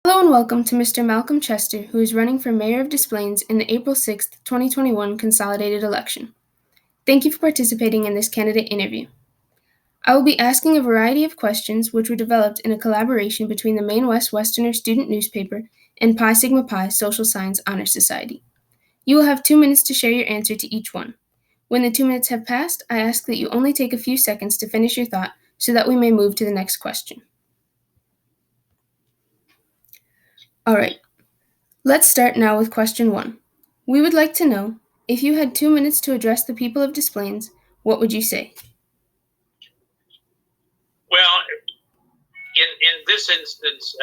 Hello and welcome to Mr. Malcolm Chester, who is running for Mayor of Des Plaines in the April 6, 2021 consolidated election. Thank you for participating in this candidate interview. I will be asking a variety of questions which were developed in a collaboration between the Maine West Westerner student newspaper and Pi Sigma Pi Social Science Honor Society. You will have 2 minutes to share your answer to each one. When the 2 minutes have passed, I ask that you only take a few seconds to finish your thought so that we may move to the next question. All right. Let's start now with question 1. We would like to know, if you had 2 minutes to address the people of Des Plaines, what would you say? Well, in this instance,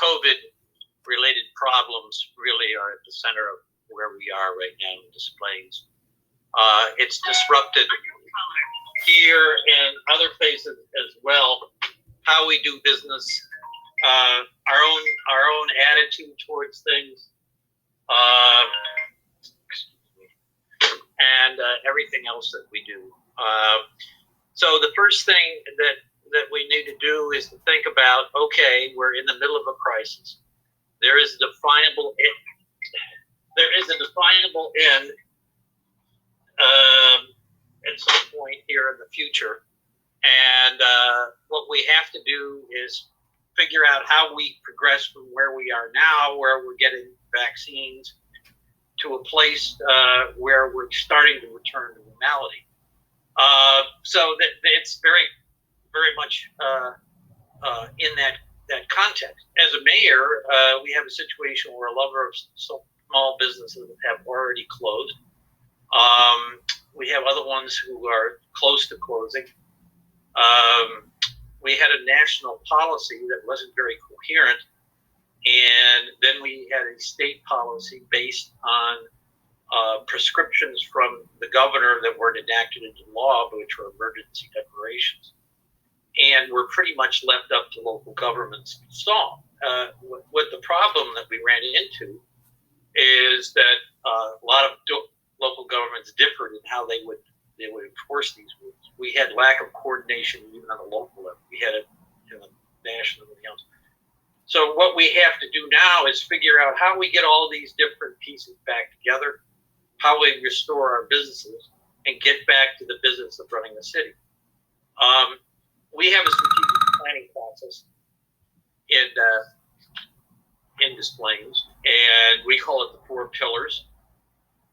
COVID-related problems really are at the center of where we are right now in Des Plaines. It's disrupted here and other places as well how we do business, our own attitude towards things, and everything else that we do. So the first thing that we need to do is to think about, okay, we're in the middle of a crisis. There is a definable end at some point here in the future. And what we have to do is figure out how we progress from where we are now, where we're getting vaccines, to a place where we're starting to return to normality. So that it's very, very much in that context. As a mayor, we have a situation where a number of small businesses have already closed. We have other ones who are close to closing. We had a national policy that wasn't very coherent, and then we had a state policy based on prescriptions from the governor that weren't enacted into law, but which were emergency declarations. And we're pretty much left up to local governments to solve. What the problem that we ran into is that a lot of local governments differed in how they would enforce these rules. We had lack of coordination even on the local level. We had it in the national and everything else. So what we have to do now is figure out how we get all these different pieces back together, how we restore our businesses, and get back to the business of running the city. We have a strategic planning process in Des Plaines, and we call it the 4 pillars.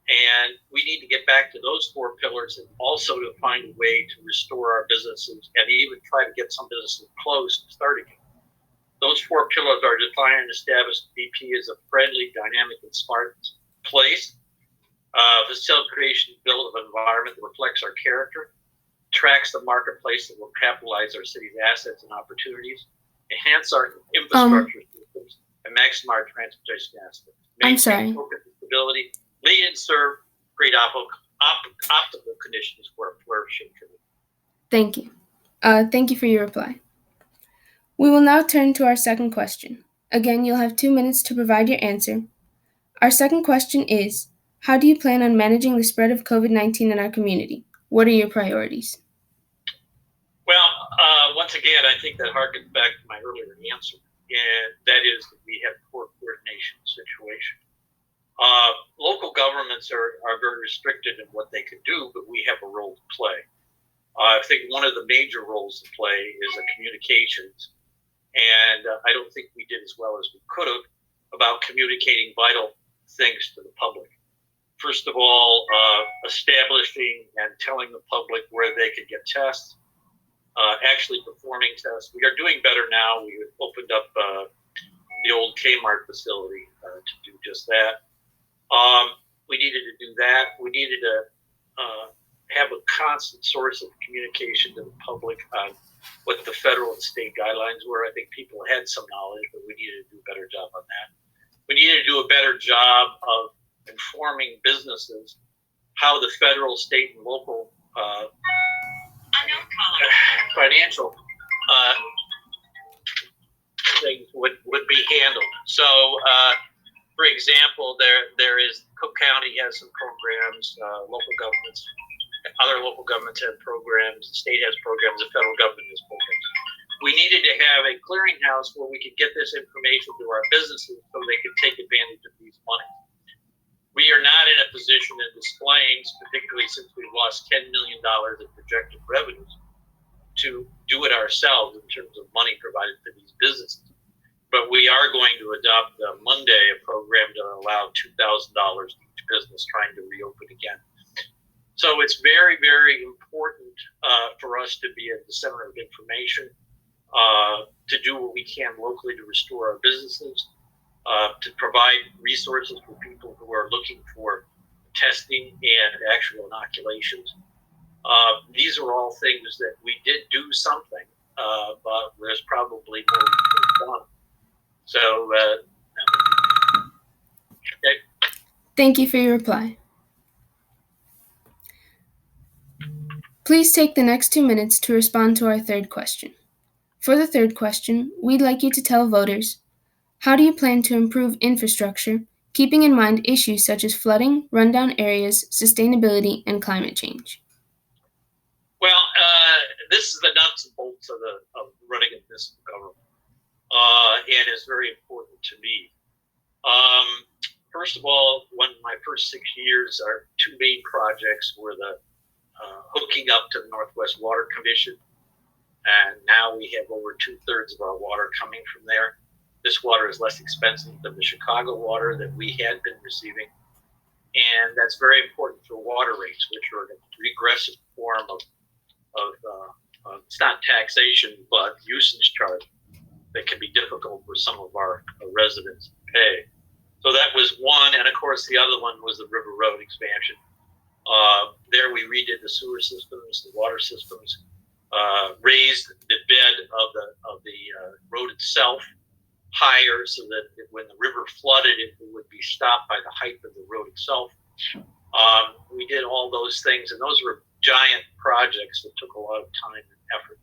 And we need to get back to those 4 pillars and also to find a way to restore our businesses and even try to get some businesses closed and start again. Those 4 pillars are define and establish BP as a friendly, dynamic, and smart place. Facilitate creation and build an environment that reflects our character, tracks the marketplace that will capitalize our city's assets and opportunities, enhance our infrastructure systems, and maximize our transportation aspects. Maintain focus and stability, lead and serve, create optimal conditions for flourishing community. Thank you. Thank you for your reply. We will now turn to our second question. Again, you'll have 2 minutes to provide your answer. Our second question is, how do you plan on managing the spread of COVID-19 in our community? What are your priorities? Well, once again, I think that harkens back to my earlier answer, and that is that we have poor coordination situation. Local governments are very restricted in what they can do, but we have a role to play. I think one of the major roles to play is communications, and I don't think we did as well as we could have about communicating vital things to the public. First of all, establishing and telling the public where they could get tests, actually performing tests. We are doing better now. We opened up the old Kmart facility to do just that. We needed to do that. We needed to have a constant source of communication to the public on what the federal and state guidelines were. I think people had some knowledge, but we needed to do a better job on that. We needed to do a better job of informing businesses how the federal, state, and local financial things would be handled. So, for example, there is Cook County has some programs, local governments, other local governments have programs, the state has programs, the federal government has programs. we needed to have a clearinghouse where we could get this information to our businesses so they could take advantage of these money. We are not in a position in Des Plaines, particularly since we lost $10 million in projected revenues, to do it ourselves in terms of money provided to these businesses. But we are going to adopt Monday a program to allow $2,000 to each business trying to reopen again. So it's very, very important for us to be at the center of information, to do what we can locally to restore our businesses, to provide resources for people who are looking for testing and actual inoculations. These are all things that we did do something, but there's probably more we could have done. So, okay. Thank you for your reply. Please take the next 2 minutes to respond to our third question. For the third question, we'd like you to tell voters, how do you plan to improve infrastructure, keeping in mind issues such as flooding, rundown areas, sustainability, and climate change? Well, this is the nuts and bolts of running a municipal government, and it's very important to me. First of all, one of my first 6 years, our two main projects were the hooking up to the Northwest Water Commission, and now we have over 2/3 of our water coming from there. This water is less expensive than the Chicago water that we had been receiving, and that's very important for water rates, which are a regressive form of it's not taxation, but usage charge that can be difficult for some of our residents to pay. So that was one, and of course the other one was the River Road expansion. There we redid the sewer systems, the water systems, raised the bed of the road itself higher so that when the river flooded, it would be stopped by the height of the road itself. We did all those things, and those were giant projects that took a lot of time and effort.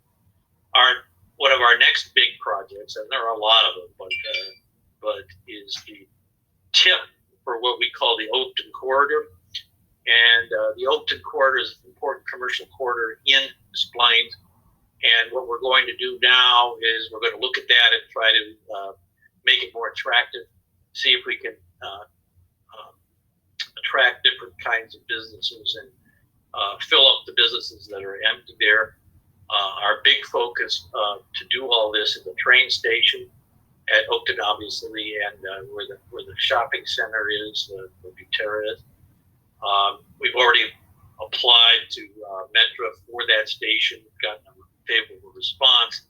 One of our next big projects, and there are a lot of them, but is the tip for what we call the Oakton Corridor. And the Oakton Corridor is an important commercial corridor in Des Plaines. And what we're going to do now is we're going to look at that and try to make it more attractive, see if we can attract different kinds of businesses and fill up the businesses that are empty there. Our big focus to do all this is the train station at Oakton, obviously, and where the shopping center is, where Butera is. We've already applied to Metro for that station, gotten a favorable response.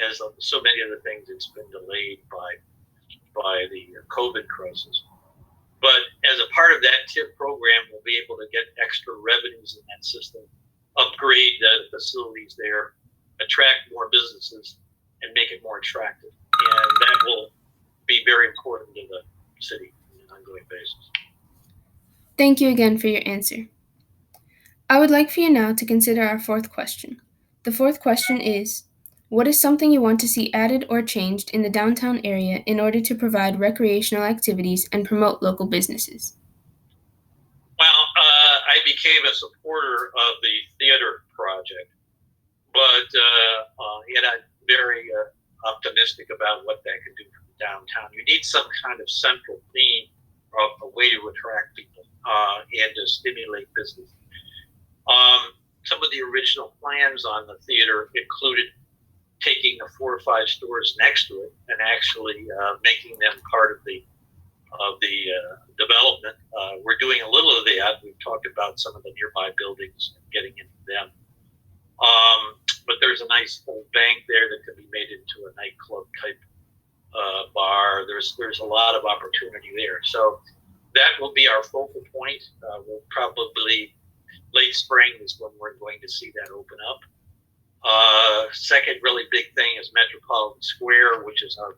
As of so many other things, it's been delayed by the COVID crisis. But as a part of that TIP program, we'll be able to get extra revenues in that system, upgrade the facilities there, attract more businesses, and make it more attractive. And that will be very important to the city on an ongoing basis. Thank you again for your answer. I would like for you now to consider our fourth question. The fourth question is, what is something you want to see added or changed in the downtown area in order to provide recreational activities and promote local businesses? Well, I became a supporter of the theater project, but yet I'm very optimistic about what that could do for the downtown. You need some kind of central theme of a way to attract people and to stimulate business. Some of the original plans on the theater included taking the 4 or 5 stores next to it and actually making them part of the development. We're doing a little of that. We've talked about some of the nearby buildings and getting into them. But there's a nice old bank there that could be made into a nightclub type bar. There's a lot of opportunity there. So that will be our focal point. We'll probably late spring is when we're going to see that open up. Second really big thing is Metropolitan Square, which is our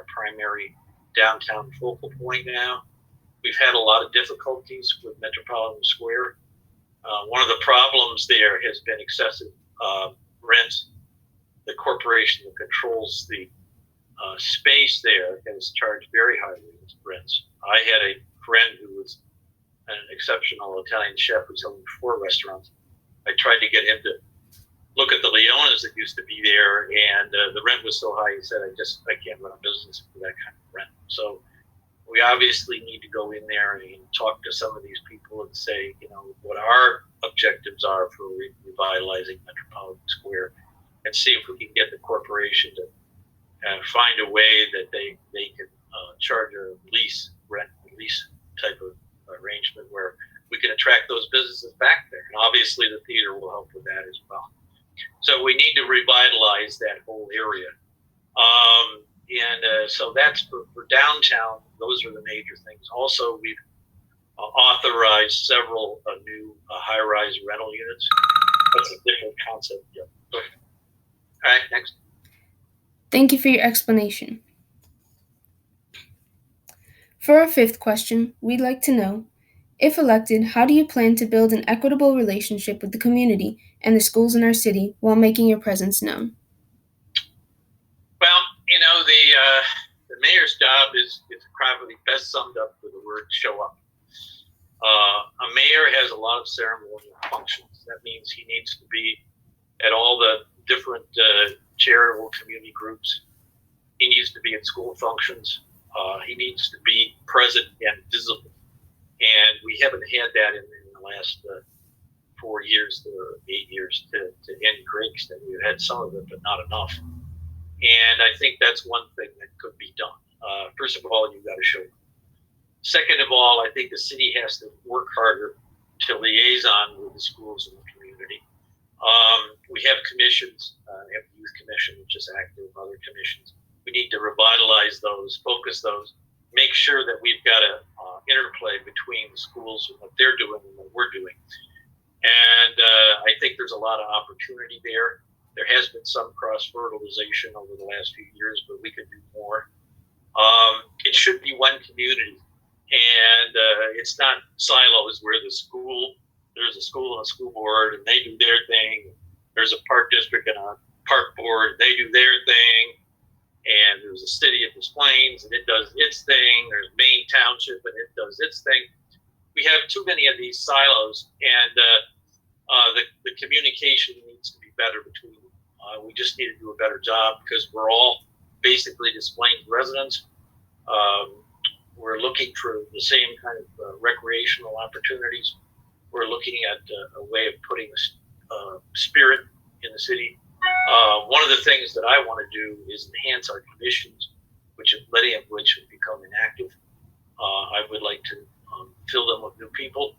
primary downtown focal point now. We've had a lot of difficulties with Metropolitan Square. One of the problems there has been excessive rents. The corporation that controls the space there has charged very high rents. I had a friend who was an exceptional Italian chef who's owned 4 restaurants. I tried to get him to look at the Leonas that used to be there, and the rent was so high. He said, I can't run a business for that kind of rent. So we obviously need to go in there and talk to some of these people and say, what our objectives are for revitalizing Metropolitan Square, and see if we can get the corporation to find a way that they can charge a lease type of arrangement where we can attract those businesses back there. And obviously the theater will help with that as well. So we need to revitalize that whole area. So that's for downtown. Those are the major things. Also, we've authorized several new high-rise rental units. That's a different concept. Yeah. All right, next. Thank you for your explanation. For our fifth question, we'd like to know, if elected, how do you plan to build an equitable relationship with the community and the schools in our city while making your presence known? Well, the mayor's job is probably best summed up with the word show up. A mayor has a lot of ceremonial functions. That means he needs to be at all the different charitable community groups. He needs to be at school functions. He needs to be present and visible. And we haven't had that in the last 4 years or 8 years to any great extent. We've had some of it, but not enough. And I think that's one thing that could be done. First of all, you've got to show up. Second of all, I think the city has to work harder to liaison with the schools in the community. We have commissions. We have the youth commission, which is active, other commissions. We need to revitalize those, focus those, make sure that we've got an interplay between the schools and what they're doing and what we're doing. And I think there's a lot of opportunity there. There has been some cross-fertilization over the last few years, but we could do more. It should be one community, and it's not silos where there's a school and a school board, and they do their thing. There's a park district and a park board, they do their thing. And there's a city of Des Plaines, and it does its thing. There's Maine Township, and it does its thing. We have too many of these silos, and the communication needs to be better between them. We just need to do a better job because we're all basically Des Plaines residents. We're looking for the same kind of recreational opportunities. We're looking at a way of putting spirit in the city. One of the things that I want to do is enhance our commissions, many of which have become inactive. I would like to fill them with new people.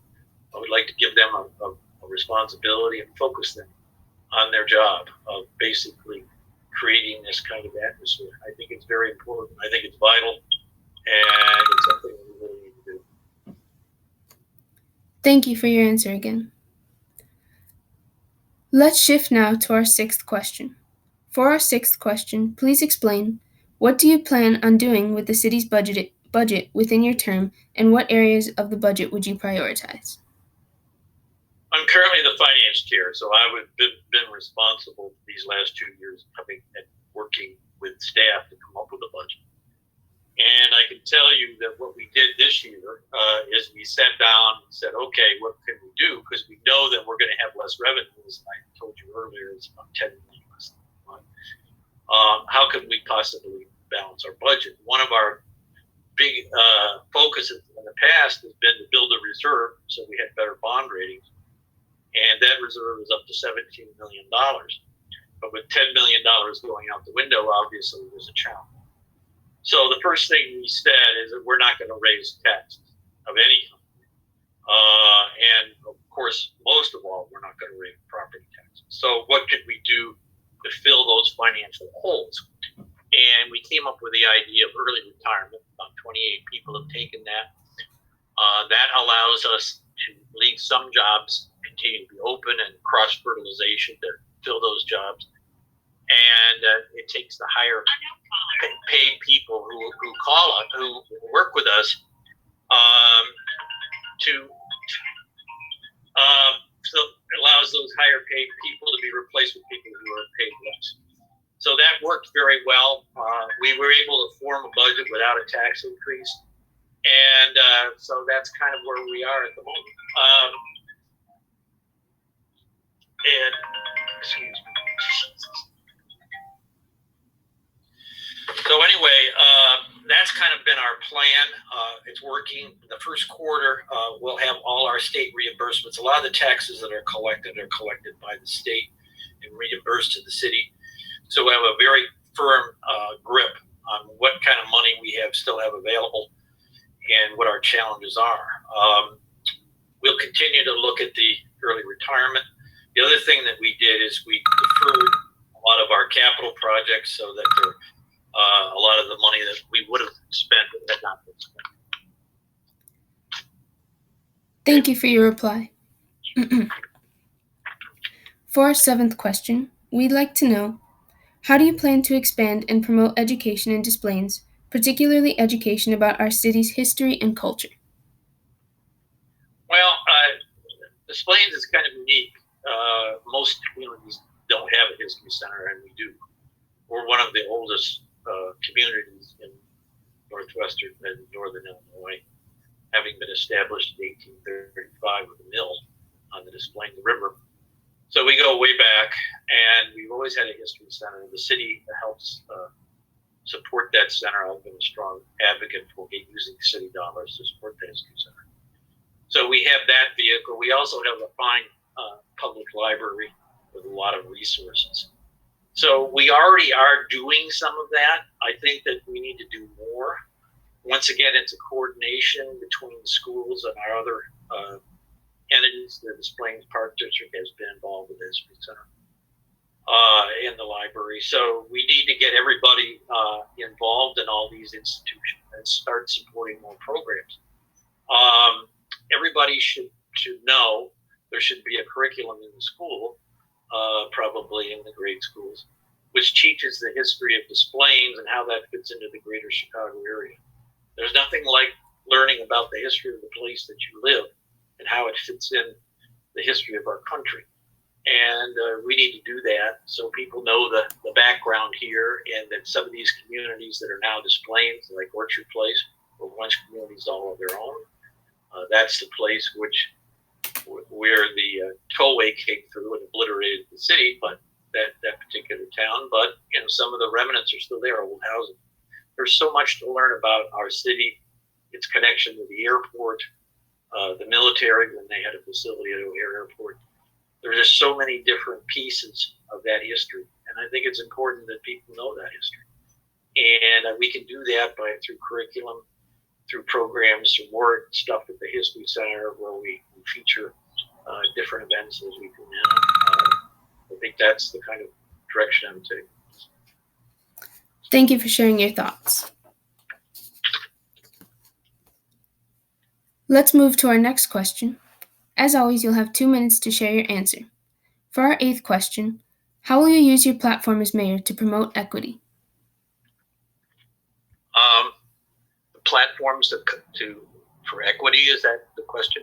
I would like to give them a responsibility and focus them on their job of basically creating this kind of atmosphere. I think it's very important. I think it's vital, and it's something we really need to do. Thank you for your answer again. Let's shift now to our sixth question. For our sixth question, please explain, what do you plan on doing with the city's budget within your term, and what areas of the budget would you prioritize? I'm currently the finance chair, so I've been responsible these last 2 years working with staff to come up with a budget. And I can tell you that what we did this year is we sat down and said, okay, what can we do? Because we know that we're going to have less revenues. I told you earlier, it's about $10 million less than a month. How can we possibly balance our budget? One of our big focuses in the past has been to build a reserve so we had better bond ratings. And that reserve is up to $17 million. But with $10 million going out the window, obviously there's a challenge. So the first thing we said is that we're not going to raise taxes of any kind. And of course, most of all, we're not going to raise property taxes. So what could we do to fill those financial holes? And we came up with the idea of early retirement. About 28 people have taken that. That allows us to leave some jobs continue to be open and cross-fertilization to fill those jobs. And it takes the higher paid people who call us, who work with us, so it allows those higher paid people to be replaced with people who are paid less. So that worked very well. We were able to form a budget without a tax increase. And so that's kind of where we are at the moment. And excuse me. that's kind of been our plan. It's working. The first quarter, we'll have all our state reimbursements. A lot of the taxes that are collected by the state and reimbursed to the city. So we have a very firm grip on what kind of money we still have available and what our challenges are. We'll continue to look at the early retirement. The other thing that we did is we deferred a lot of our capital projects so that a lot of the money that we would have spent had not been spent. Thank you for your reply. For our seventh question, we'd like to know, how do you plan to expand and promote education in Des Plaines, particularly education about our city's history and culture? Well, Des Plaines is kind of unique. Most communities don't have a history center, and we do. We're one of the oldest communities in northwestern and northern Illinois, having been established in 1835 with a mill on the Des Plaines River. So we go way back, and we've always had a history center. The city helps support that center. I've been a strong advocate for using city dollars to support the history center. So we have that vehicle. We also have a fine public library with a lot of resources. So we already are doing some of that. I think that we need to do more. Once again, it's a coordination between schools and our other entities. The Des Plaines Park District has been involved with the History Center in the library. So we need to get everybody involved in all these institutions and start supporting more programs. Everybody should know there should be a curriculum in the school, probably in the grade schools, which teaches the history of Des Plaines and how that fits into the greater Chicago area. There's nothing like learning about the history of the place that you live and how it fits in the history of our country. And we need to do that so people know the background here, and that some of these communities that are now Des Plaines, like Orchard Place, were once communities all of their own. That's the place where the tollway came through and obliterated the city, but that particular town. But some of the remnants are still there, old housing. There's so much to learn about our city, its connection to the airport, the military when they had a facility at O'Hare Airport. There are just so many different pieces of that history, and I think it's important that people know that history. And we can do that through curriculum, through programs, through more stuff at the History Center where we feature different events as we do now. I think that's the kind of direction I'm taking. Thank you for sharing your thoughts. Let's move to our next question. As always, you'll have 2 minutes to share your answer. For our eighth question, how will you use your platform as mayor to promote equity? The platforms for equity, is that the question?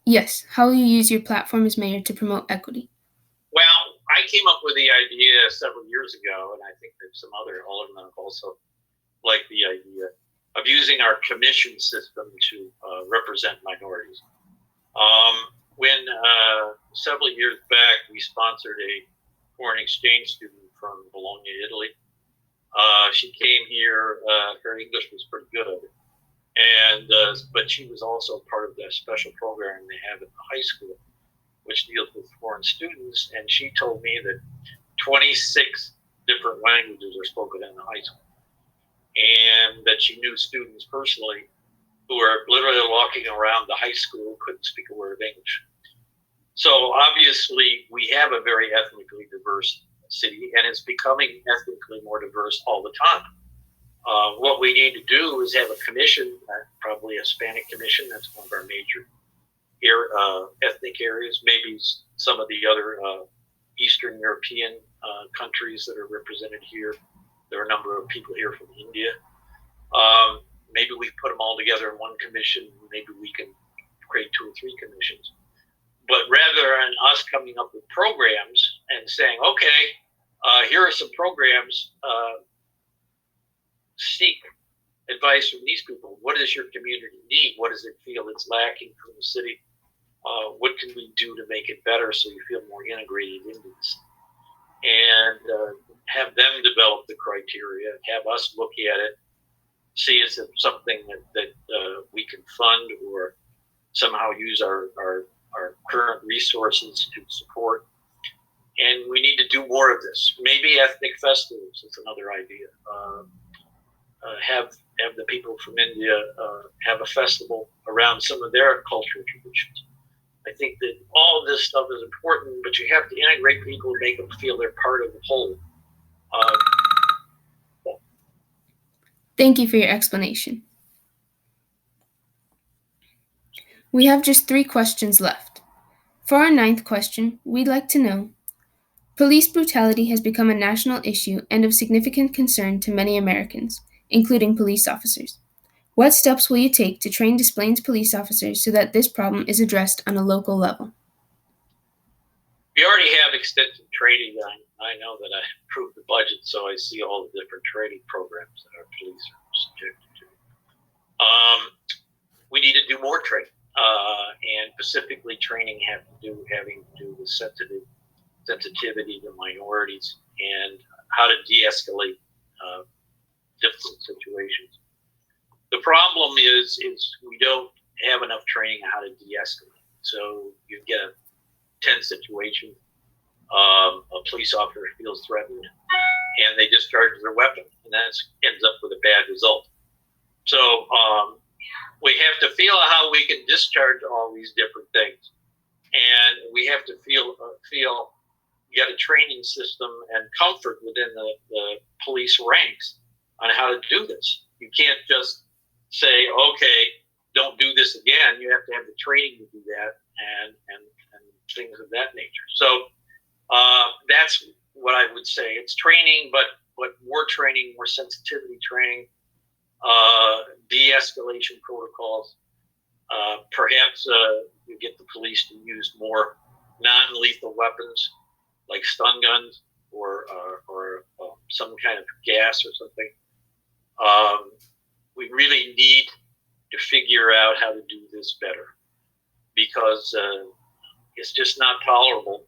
Yes, how will you use your platform as mayor to promote equity? Well, I came up with the idea several years ago, and I think that some other aldermen have also liked the idea of using our commission system to represent minorities. When several years back we sponsored a foreign exchange student from Bologna, Italy. She came here. Her English was pretty good, and but she was also part of that special program they have at the high school, which deals with foreign students. And she told me that 26 different languages are spoken in the high school, and that she knew students personally who are literally walking around the high school couldn't speak a word of English. So obviously we have a very ethnically diverse city, and it's becoming ethnically more diverse all the time. What we need to do is have a commission, probably a Hispanic commission. That's one of our major ethnic areas. Maybe some of the other Eastern European countries that are represented here. There are a number of people here from India. Maybe we put them all together in one commission. Maybe we can create 2 or 3 commissions. But rather than us coming up with programs and saying, okay, here are some programs, seek advice from these people. What does your community need? What does it feel it's lacking from the city? What can we do to make it better so you feel more integrated into this? And have them develop the criteria, have us look at it, see as if something that we can fund or somehow use our current resources to support. And we need to do more of this. Maybe ethnic festivals is another idea. Have the people from India have a festival around some of their cultural traditions. I think that all of this stuff is important, but you have to integrate people and make them feel they're part of the whole. Thank you for your explanation. We have just 3 questions left. For our 9th question, we'd like to know, police brutality has become a national issue and of significant concern to many Americans, including police officers. What steps will you take to train Des Plaines police officers so that this problem is addressed on a local level? We already have extensive training. I know that I approved the budget, so I see all the different training programs that our police are subjected to. We need to do more training, and specifically training having to do with sensitivity to minorities and how to de-escalate difficult situations. The problem is we don't have enough training on how to de-escalate. So you get a tense situation, a police officer feels threatened, and they discharge their weapon, and that ends up with a bad result. So we have to feel how we can discharge all these different things, and we have to feel get a training system and comfort within the police ranks on how to do this. You can't just say, okay, don't do this again. You have to have the training to do that and things of that nature. So that's what I would say. It's training, but more training, more sensitivity training, de-escalation protocols. Perhaps you get the police to use more non-lethal weapons like stun guns or some kind of gas or something. We really need to figure out how to do this better, because it's just not tolerable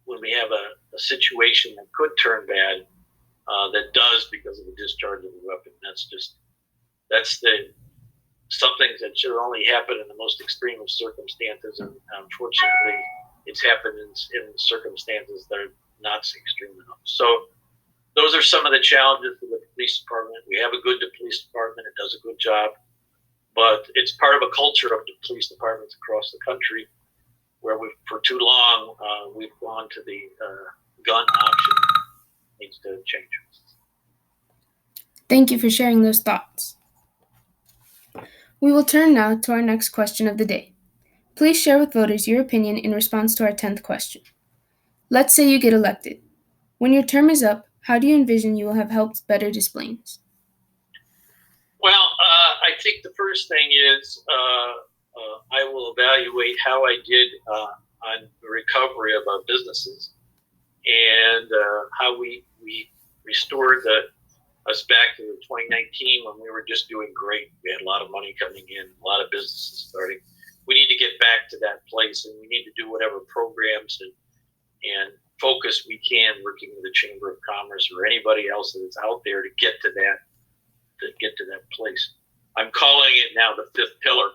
when we have a situation that could turn bad, that does because of the discharge of the weapon. That's something that should only happen in the most extreme of circumstances, and unfortunately, it's happened in circumstances that are not extreme enough. So those are some of the challenges for the police department. We have a good police department. It does a good job. But it's part of a culture of the police departments across the country where for too long, we've gone to the gun option. It needs to change. Thank you for sharing those thoughts. We will turn now to our next question of the day. Please share with voters your opinion in response to our 10th question. Let's say you get elected. When your term is up, how do you envision you will have helped better Des Plaines? Well, I think the first thing is I will evaluate how I did on the recovery of our businesses and how we restored us back to 2019 when we were just doing great. We had a lot of money coming in, a lot of businesses starting. We need to get back to that place, and we need to do whatever programs and focus we can working with the Chamber of Commerce or anybody else that is out there to get to that place. I'm calling it now the 5th pillar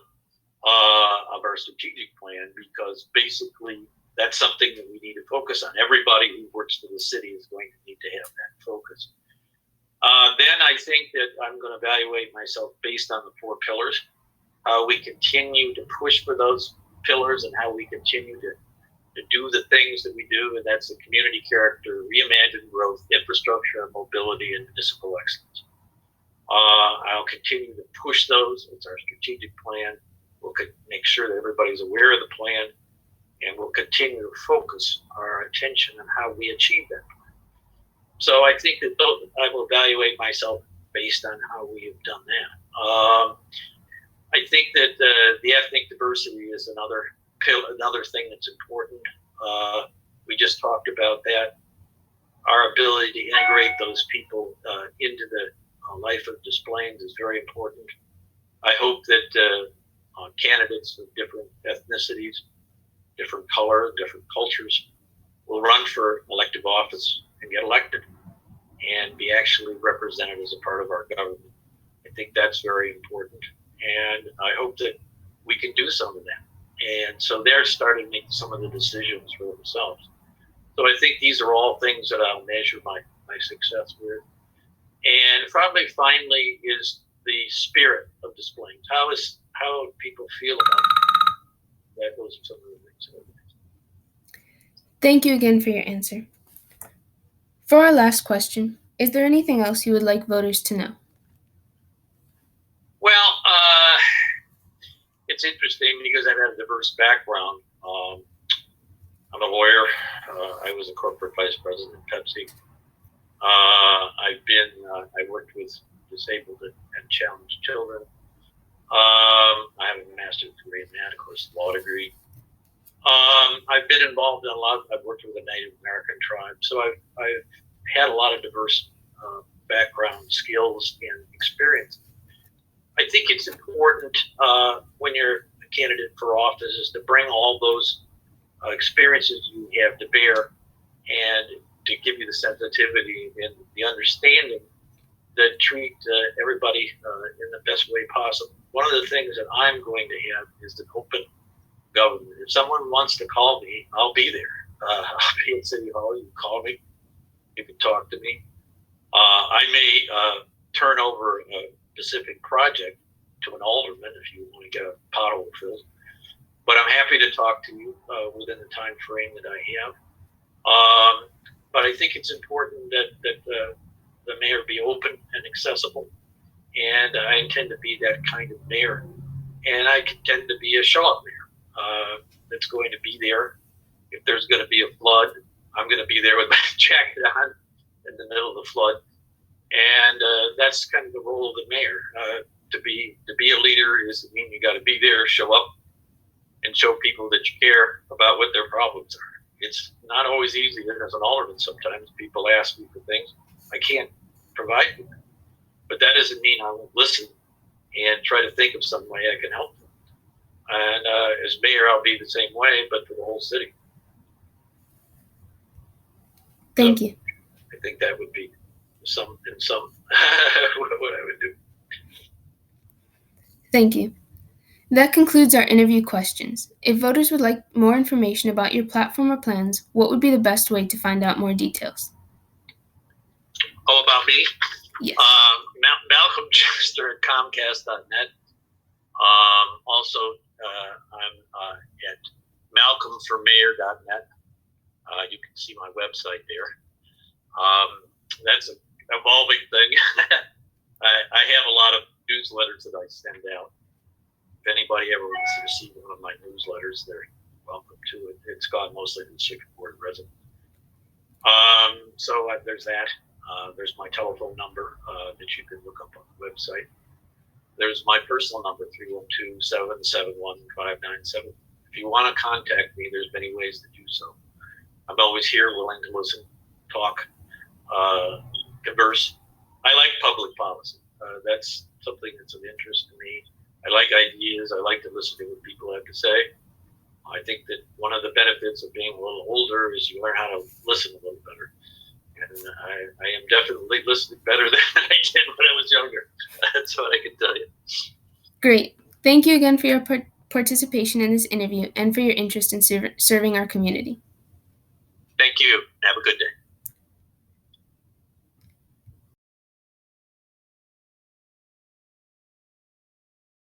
of our strategic plan, because basically that's something that we need to focus on. Everybody who works for the city is going to need to have that focus. Then I think that I'm going to evaluate myself based on the 4 pillars, how we continue to push for those pillars and how we continue to do the things that we do, and that's the community character, reimagined growth, infrastructure, mobility, and municipal excellence. I'll continue to push those. It's our strategic plan. We'll make sure that everybody's aware of the plan, and we'll continue to focus our attention on how we achieve that plan. So I think that I will evaluate myself based on how we have done that. I think that the ethnic diversity is another thing that's important. We just talked about that. Our ability to integrate those people into the life of Des Plaines is very important. I hope that candidates of different ethnicities, different color, different cultures will run for elective office and get elected. and be actually represented as a part of our government. I think that's very important, and I hope that we can do some of that. And so they're starting to make some of the decisions for themselves. So I think these are all things that I'll measure my success with. And probably finally is the spirit of Des Plaines. How people feel about it. That those are some of the things that I think. Thank you again for your answer. For our last question, is there anything else you would like voters to know? Well, it's interesting because I've had a diverse background. I'm a lawyer. I was a corporate vice president at Pepsi. I worked with disabled and challenged children. I have a master's degree in that, of course, law degree. I've been involved in I've worked with a Native American tribe, so I've had a lot of diverse background, skills, and experience. I think it's important when you're a candidate for office is to bring all those experiences you have to bear and to give you the sensitivity and the understanding that treat everybody in the best way possible. One of the things that I'm going to have is an open government. If someone wants to call me, I'll be there. I'll be at City Hall. You can call me. You can talk to me. I may turn over a specific project to an alderman if you want to get a pothole filled. But I'm happy to talk to you within the time frame that I have. But I think it's important that the mayor be open and accessible. And I intend to be that kind of mayor. And I intend to be a show-up mayor that's going to be there. If there's going to be a flood, I'm going to be there with my jacket on in the middle of the flood. And that's kind of the role of the mayor. To be a leader is mean you got to be there, show up, and show people that you care about what their problems are. It's not always easy. As an alderman, sometimes people ask me for things I can't provide them. But that doesn't mean I won't listen and try to think of some way I can help them. And as mayor, I'll be the same way, but for the whole city. Thank you. I think that would be some what I would do. Thank you. That concludes our interview questions. If voters would like more information about your platform or plans, what would be the best way to find out more details? Oh, about me? Yes. Malcolm Chester at Comcast.net. Also, I'm at malcolmformayor.net. You can see my website there. That's an evolving thing. I have a lot of newsletters that I send out. If anybody ever wants to receive one of my newsletters, they're welcome to it. It's gone mostly to the Chicken Board resident. So there's that. There's my telephone number that you can look up on the website. There's my personal number, 312-771-597. If you want to contact me, there's many ways to do so. I'm always here, willing to listen, talk, converse. I like public policy. That's something that's of interest to me. I like ideas. I like to listen to what people have to say. I think that one of the benefits of being a little older is you learn how to listen a little better. And I am definitely listening better than I did when I was younger. That's what I can tell you. Great. Thank you again for your participation in this interview and for your interest in serving our community. Thank you. Have a good day.